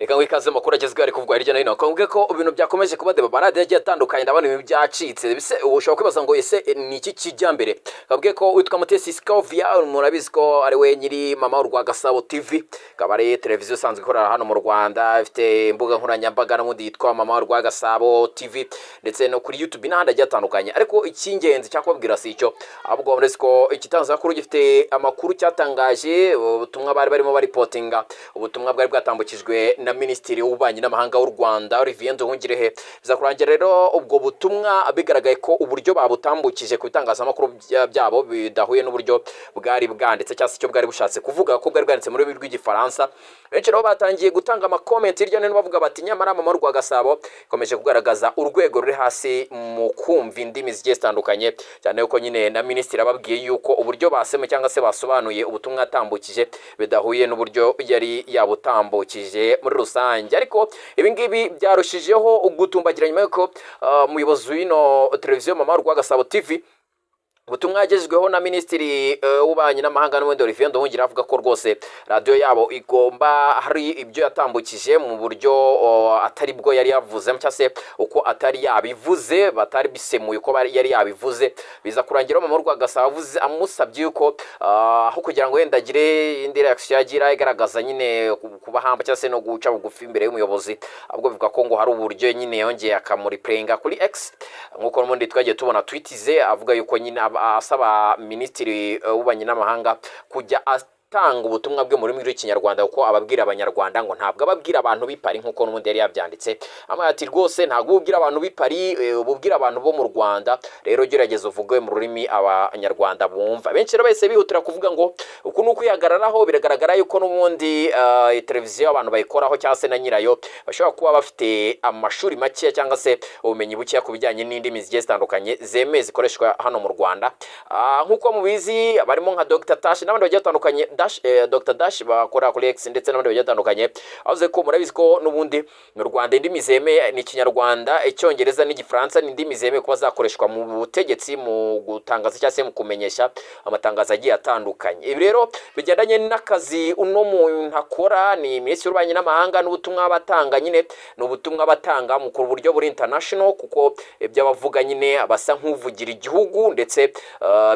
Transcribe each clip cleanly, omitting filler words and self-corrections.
Reka ngwikaze makuru agezweho ari kuvugwa hirya no hino akavuga ko ibintu byakomeje kuba de barade yagiye atandukanye ndabona ibintu byacitse bise ushobora kwibaza ngo ese ni iki kijyambere kavuga ko witwa Mutesi Scovia murabizi ko ari we nyiri mama w'Urwagasabo TV kabare televiziyo sanzwe ikorera hano mu Rwanda ifite imbuga nkoranyambaga n'undi yitwa mama w'Urwagasabo TV ndetse no kuri YouTube n'ahandi agiye atandukanye ariko icy'ingenzi cyakubwira si icyo ahubwo murezi ko ikitangazamakuru gifite amakuru cyatangaje ubutumwa bari barimo baripotinga ubutumwa bwari bwatambukijwe na Minisitiri w'Ububanyi n'Amahanga w'u Rwanda Olivier Nduhungirehe biza kurangira rero ubwo butumwa bigaragaye ko uburyo babutambukije ku bitangazamakuru byabo bidahuye n'uburyo bwari bwanditse cyangwa se icyo bwari bushatse kuvuga ko bwari bwanditse muri rw'igifaransa benshi rero batangiye gutanga amakomenti hirya no hino bavuga bati nyamara mama w'Urwagasabo ikomeje kugaragaza urwego ruri hasi mu kumva indimi zigiye zitandukanye cyane yuko nyine na Minisitiri ababwiye yuko uburyo baseme cyangwa se basobanuye ubutumwa atambukije bidahuye n'uburyo yari yabutambukije muri rusange ariko ibi ngibi byarushijeho gutumbagira nyuma yuko umuyobozi w'ino televiziyo mama w'Urwagasabo TV ubutumwa yagezweho na Minisitiri w'Ububanyi n'Amahanga n'ubundi Olivier Nduhungirehe avuga ko rwose radio yabo igomba hari ibyo yatambukije mu buryo atari bwo yari yavuze cyangwa se uko atari yabivuze batari bisemuye uko yari yabivuze biza kurangira mama w'Urwagasabo amusabye yuko aho kugira ngo wenda agire indi reaction yagira igaragaza nyine kubahamba cyangwa se no guca bugufi imbere y'umuyobozi ahubwo bivuga ko ngo hari uburyo nyine yongeye akamuriplayinga kuri X nkuko n'ubundi twagiye tubona tweetize avuga yuko nyine asaba Minisitiri w'Ububanyi n'Amahanga kujya tanga ubutumwa bwe muri rw'ikinyarwanda uko ababwira abanyarwanda ngo ntabwo ababwira abantu bipari nkuko n'ubundi yari yabyanditse amati rwose ntabwo ubwira abantu bipari ububwira abantu bo mu Rwanda rero gerageza uvuge mu rurimi abanyarwanda bumva benshi rero bese bihutira kuvuga ngo uko nuko yagararaho biragaragara yuko n'ubundi televiziyo abantu bayikoraho cyangwa se na nyirayo bashobora kuba bafite amashuri make cyangwa se ubumenyi buke ku bijyanye n'indimi zigiye zitandukanye zemeye zikoreshwa hano mu Rwanda nkuko mubizi barimo nka Dr Tash n'abandi bagiye batandukanye Dr Dash bakora kuri X ndetse n'abandi bagiye batandukanye avuze ko murabizi ko n'ubundi mu Rwanda indimi zemeye ni Ikinyarwanda Icyongereza n'Igifaransa n'indimi zemeye kuba zakoreshwa mu butegetsi mu gutangaza cyangwa se mu kumenyesha amatangazo agiye atandukanye ibi rero bigendanye n'akazi uno muntu akora ni Minisitiri w'Ububanyi n'Amahanga n'ubutumwa batanga nyine n'ubutumwa batanga mu buryo buri international kuko ibyo bavuga nyine abasa nk'uvugira igihugu ndetse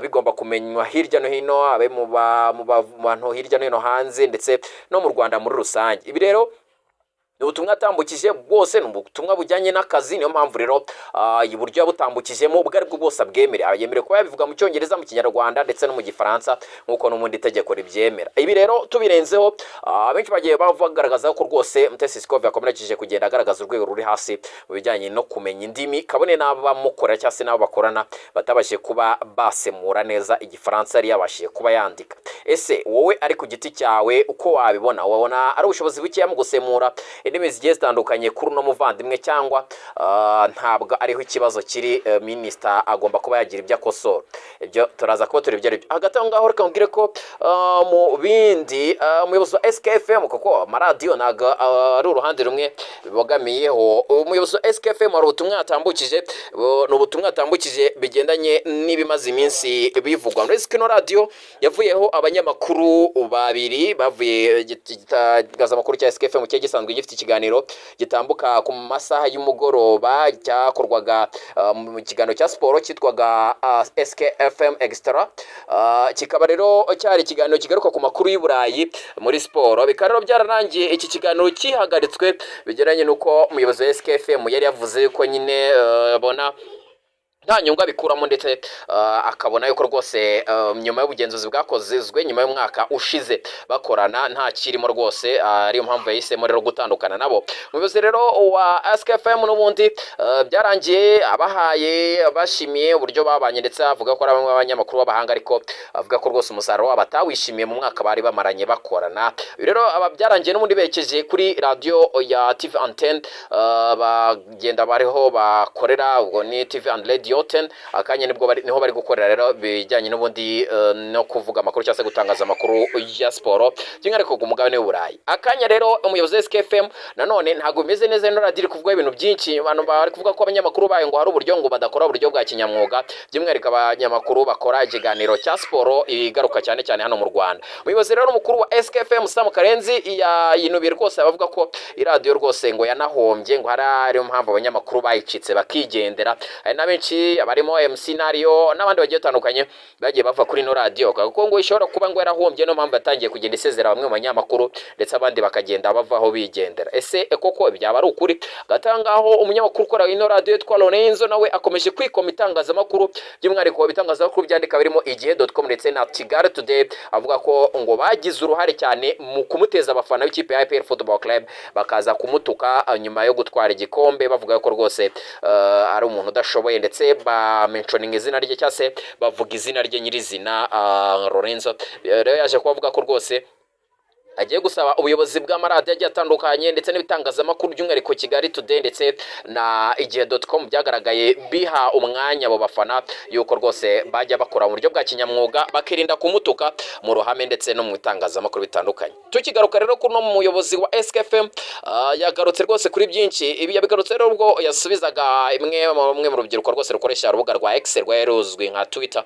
bigomba kumenywa hirya no hino abe mu bantu hirya no hino hanze ndetse no mu Rwanda muri rusange ibi rero ubutumwa atambukije bwose n'ubutumwa bujyanye n'akazi niyo mpamvu rero uburyo yabutambukijemo ubwo ari bwo bwose abwemera yemere kuba yabivuga mu Cyongereza mu Kinyarwanda ndetse no mu Gifaransa nkuko n'umundi itegeko ribyemera ibi rero tubirenzeho benshi bagiye bagaragaza ko rwose Mutesi Scovia akomereje kugenda agaragaza urwego ruri hasi mu bijyanye no kumenya indimi kabone n'abamukora cyangwa se n'abo bakorana batabashije kuba basemura neza Igifaransa yari yabashije kuba yandika ese wowe ari ku giti cyawe uko wabibona wabona ari ubushobozi buke mu gusemura indimi zigiye zitandukanye kuri no muvandimwe cyangwa ntabwo ariho ikibazo kiri Minisitiri agomba kuba yagira ibyo akosora ibyo turaza kuba turi ibyo hagati aho ngaho reka mbwire ko mu bindi umuyobozi wa SKFM kuko amaradiyo ntago ari uruhande rumwe bibogamiyeho umuyobozi wa SKFM hari ubutumwa yatambukije n'ubutumwa yatambukije bigendanye n'ibimaze iminsi bivugwa muri kino radio yavuyeho abanyamakuru babiri bavuye igitangazamakuru cya SKFM cye gisanzwe gifite ikiganiro gitambuka ku masaha y'umugoroba cyakorwaga mu kiganiro cya siporo cyitwaga SKFM Extra kikaba rero cyari ikiganiro kigaruka ku makuru y'Uburayi muri siporo bikaba rero byararangiye iki kiganiro kihagaritswe bigeranye nuko umuyobozi wa SKFM yari yavuze ko nyine bona nta nyungu abikuramo ndetse akabona yuko rwose nyuma y'ubugenzuzi bwakozwe nyuma y'umwaka ushize bakorana nta kirimo rwose ariyo mpamvu yahisemo rero gutandukana nabo umuyobozi rero wa SKFM n'ubundi byarangiye abahaye bashimiye uburyo babanye ndetse avuga ko ari abanyamakuru b'abahanga ariko avuga ko rwose umusaruro wabo batawishimiye mu mwaka bari bamaranye bakorana rero aba byarangiye n'ubundi bekeje kuri radio ya TV Antenne bagenda bariho bakorera ubwo ni TV and Radio Radio 10 akanya niho bari gukorera rero bijyanye n'ubundi no kuvuga amakuru cyangwa se gutangaza amakuru ya siporo by'ingariko ku mugabane w'Uburayi. Akanya rero umuyobozi wa SKFM nanone ntago bimeze neza no radio kuvuga ibintu byinshi, abantu bari kuvuga ko abanyamakuru bayo ngo hari uburyo ngo badakora uburyo bwa kinyamwuga, by'ingariko abanyamakuru bakora ikiganiro cya siporo igaruka cyane cyane hano mu Rwanda. Umuyobozi rero mukuru wa SKFM Sam Karenzi yinubiye rwose abavuga ko iradiyo rwose ngo yanahombye, ngo hari impamvu abanyamakuru bayicitse bakigendera. Hari na benshi abarimo MC Nario n'abandi bagiye batandukanye bagiye bava kuri no radio kuko ngo ishobora kuba ngo yarahombye no mpamvu yatangiye kugenda isezera bamwe mu banyamakuru ndetse abandi bakagenda bavaho bigendera. Ese koko byaba ari ukuri? Gatangaho umunyamakuru ukora ino radio yitwa Lorenzo nawe akomeje kwikoma itangazamakuru, by'umwihariko ibitangazamakuru byandika birimo igihe.com ndetse na Kigali Today, avuga ko ngo bagize uruhare cyane mu kumuteza abafana b'ikipe ya APR Football Club bakaza kumutuka nyuma yo gutwara igikombe, bavuga ko rwose ari umuntu udashoboye ndetse ba mentioning izina rye cyangwa se bavuga izina rye nyirizina Lorenzo. Rero yaje kuvuga ko rwose agiye gusaba ubuyobozi bw'amaradiyo agiye atandukanye ndetse n'ibitangazamakuru by'umwihariko Kigali Today ndetse na igihe.com byagaragaye biha umwanya abo bafana yuko rwose bajya bakora mu buryo bwa kinyamwuga bakirinda kumutuka mu ruhame ndetse no mu bitangazamakuru bitandukanye. Tukigaruka rero kuno muyobozi wa SKFM yagarutse rwose kuri byinshi, ibi yabigarutse rero ubwo yasubizaga imwe mu rubyiruko rwose rukoresha urubuga rwa X rwaruzwi nka Twitter.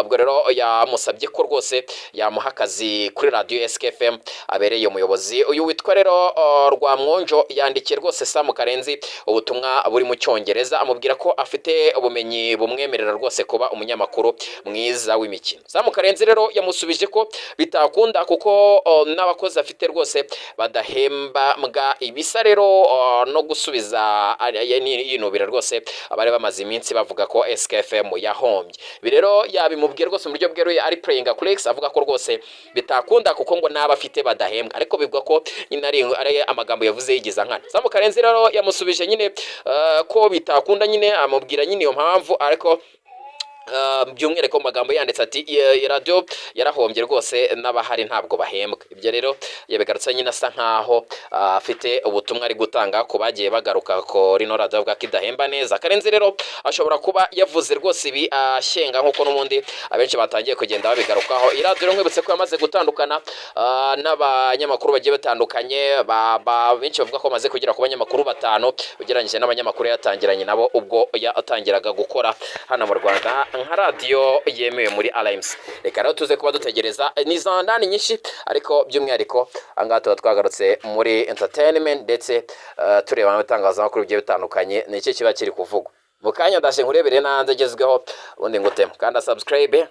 Ubwo rero yamusabye ko rwose yamuha akazi kuri radio SKFM abereye umuyobozi. Uyu witwa rero Rwamwonjo yandikiye rwose Sam Karenzi ubutumwa buri mu Cyongereza amubwira ko afite ubumenyi bumwemerera rwose kuba umunyamakuru mwiza w'imikino. Sam Karenzi rero yamusubije ko bitakunda kuko n'abakozi afite rwose badahemba mbwa ibisa rero no gusubiza yinubira rwose abari bamaze iminsi bavuga ko SKFM yahombye. Ibi rero yabimubwiye rwose mu buryo bweruye ari playing Alex avuga ko rwose bitakunda kuko ngo naba afite badahembwa, ariko bivugwa ko nyine ari amagambo yavuze yigiza nkana. Sam Karenzi rero yamusubije nyine ko bitakunda, nyine amubwira nyine iyo mpamvu, ariko by'umwihariko mu magambo yanditse ati radio yarahombye rwose n'abahari ntabwo bahembwa. Ibyo rero yabigarutse nyine asa nkaho afite ubutumwa ari gutanga ku bagiye bagaruka ko rino radio bwa kidahemba neza. Karenzi rero ashobora kuba yavuze rwose ibi ashyenga nkuko n'ubundi abenshi batangiye kugenda babigarukaho. Radio nkwibutse ko yamaze gutandukana n'abanyamakuru bagiye batandukanye, benshi bavuga ko bamaze kugera ku banyamakuru 5 ugereranyije n'abanyamakuru yatangiranye nabo ubwo yatangiraga gukora hano mu Rwanda nka radio yemewe muri Alliance. Reka rero tuze kuba dutegereza n'izandani nyinshi, ariko by'umwihariko angaha tuba twagarutse muri entertainment ndetse tureba n'abatangazamakuru bigiye bitandukanye n'iki kiba kiri kuvugwa. Mu kanya ndashe nkurebere n'anze agezweho ubundi ngutema kandi subscribe